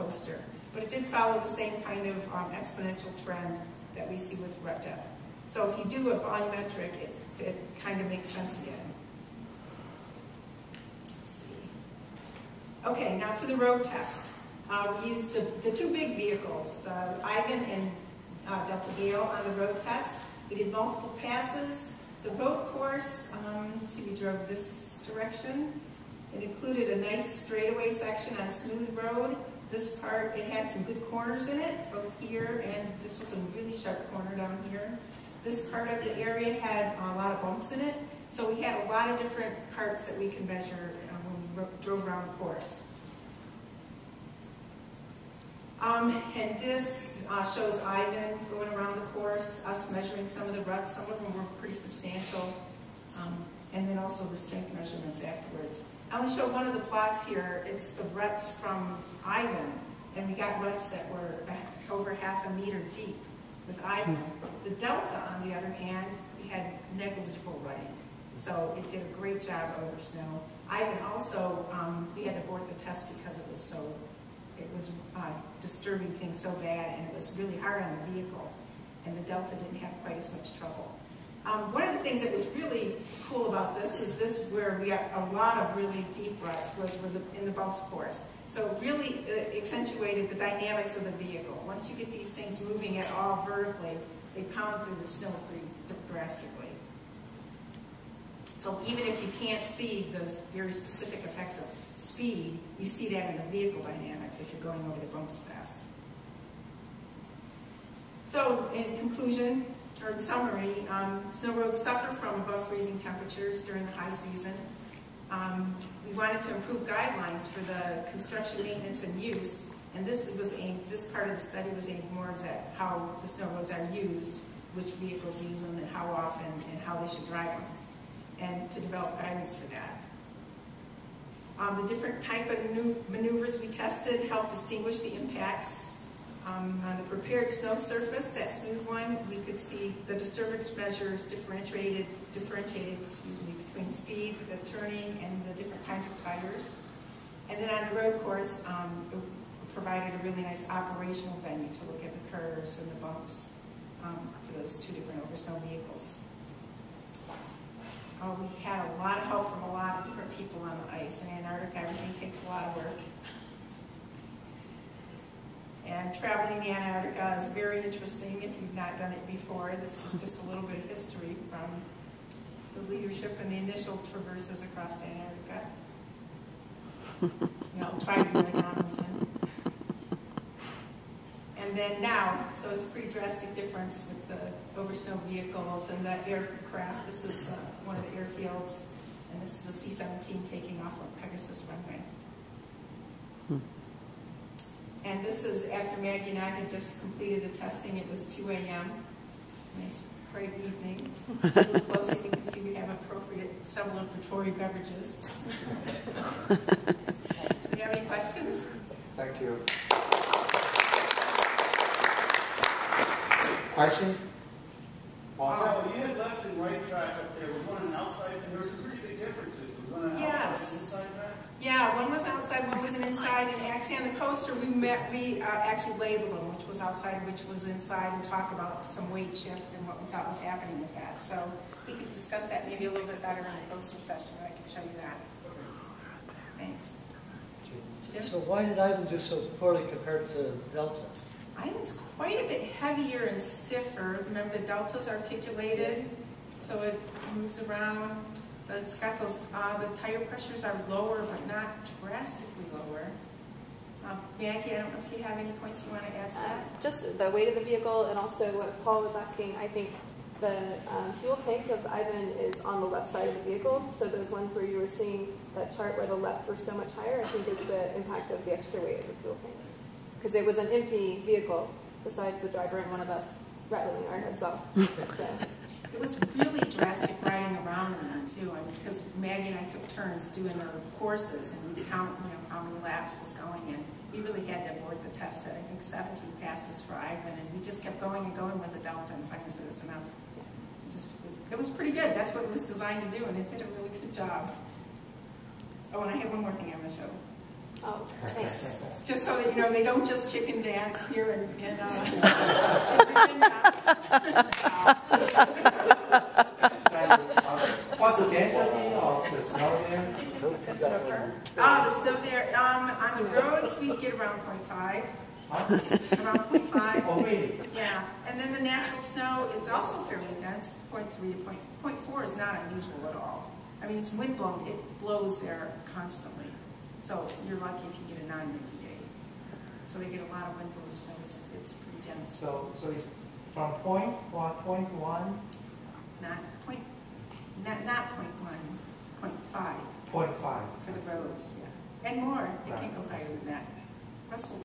coaster. But it did follow the same kind of exponential trend that we see with rut depth. So if you do a volumetric, it kind of makes sense again. Okay, now to the road test. We used the two big vehicles, the Ivan and Delta Gale on the road test. We did multiple passes. The road course, let's see, we drove this direction. It included a nice straightaway section on smooth road. This part, it had some good corners in it, both here, and this was a really sharp corner down here. This part of the area had a lot of bumps in it, so we had a lot of different parts that we could measure when we drove around the course. And this shows Ivan going around the course, us measuring some of the ruts. Some of them were pretty substantial, and then also the strength measurements afterwards. I only show one of the plots here. It's the ruts from Ivan, and we got ruts that were over half a meter deep with Ivan. The Delta, on the other hand, we had negligible rutting, so it did a great job over snow. Ivan also, we had to abort the test because it was disturbing things so bad, and it was really hard on the vehicle, and the Delta didn't have quite as much trouble. One of the things that was really cool about this is this where we got a lot of really deep ruts was in the bumps course. So it really accentuated the dynamics of the vehicle. Once you get these things moving at all vertically, they pound through the snow pretty drastically. So even if you can't see those very specific effects of speed, you see that in the vehicle dynamics if you're going over the bumps fast. So in conclusion, or in summary, snow roads suffer from above freezing temperatures during the high season. We wanted to improve guidelines for the construction, maintenance, and use, and this part of the study was aimed more at how the snow roads are used, which vehicles use them, and how often, and how they should drive them, and to develop guidance for that. The different type of maneuvers we tested helped distinguish the impacts. On the prepared snow surface, that smooth one, we could see the disturbance measures differentiated between speed, the turning, and the different kinds of tires. And then on the road course, it provided a really nice operational venue to look at the curves and the bumps for those two different oversnow vehicles. We had a lot of help from a lot of different people on the ice. In Antarctica, everything takes a lot of work. And traveling to Antarctica is very interesting if you've not done it before. This is just a little bit of history from the leadership and the initial traverses across Antarctica. I'll try to be like Amundsen. And then now, so it's a pretty drastic difference with the oversnow vehicles and the aircraft. This is one of the airfields, and this is the C-17 taking off on Pegasus runway. And this is after Maggie and I had just completed the testing. It was 2 a.m. Nice, bright evening. Look closely, you can see we have appropriate celebratory beverages. So do you have any questions? Thank you. Questions? So you had left and right track up there. Was one an outside, and there were some pretty big differences. Was one an outside and inside track? Yeah, one was outside, one was an inside, and actually on the coaster we actually labeled them, which was outside, which was inside, and talk about some weight shift and what we thought was happening with that. So we could discuss that maybe a little bit better in the coaster session, but I can show you that. Thanks. So why did Ivan do so poorly compared to Delta? Ivan's quite a bit heavier and stiffer. Remember, the Delta's articulated, so it moves around. But it's got those, the tire pressures are lower, but not drastically lower. Maggie, I don't know if you have any points you want to add to that? Just the weight of the vehicle, and also what Paul was asking, I think the fuel tank of Ivan is on the left side of the vehicle, so those ones where you were seeing that chart where the left were so much higher, I think is the impact of the extra weight of the fuel tank. Because it was an empty vehicle, besides the driver and one of us rattling our heads off. So. It was really drastic riding around in that too, because Maggie and I took turns doing our courses and we count, how many laps was going, and we really had to abort the test at, I think, 17 passes for Ivan, and we just kept going and going with the Delta, and finally said it's enough. It was pretty good. That's what it was designed to do, and it did a really good job. Oh, and I have one more thing I'm going to show. Oh, thanks. Just so that you know, they don't just chicken dance here in Virginia. What's the density of the snow there? The snow there, on the roads, we get around 0.5. Around 0.5. Oh, really? Yeah, and then the natural snow, it's also fairly dense, 0.3 to 0.4 is not unusual at all. I mean, it's wind blown, it blows there constantly. So you're lucky if you get a non-windy day. So they get a lot of wind blown snow, it's pretty dense. So it's from point 1, Not 0.1, 0.5 0.5. for the roads, yeah. And more, it Right. can't go higher than that. Russell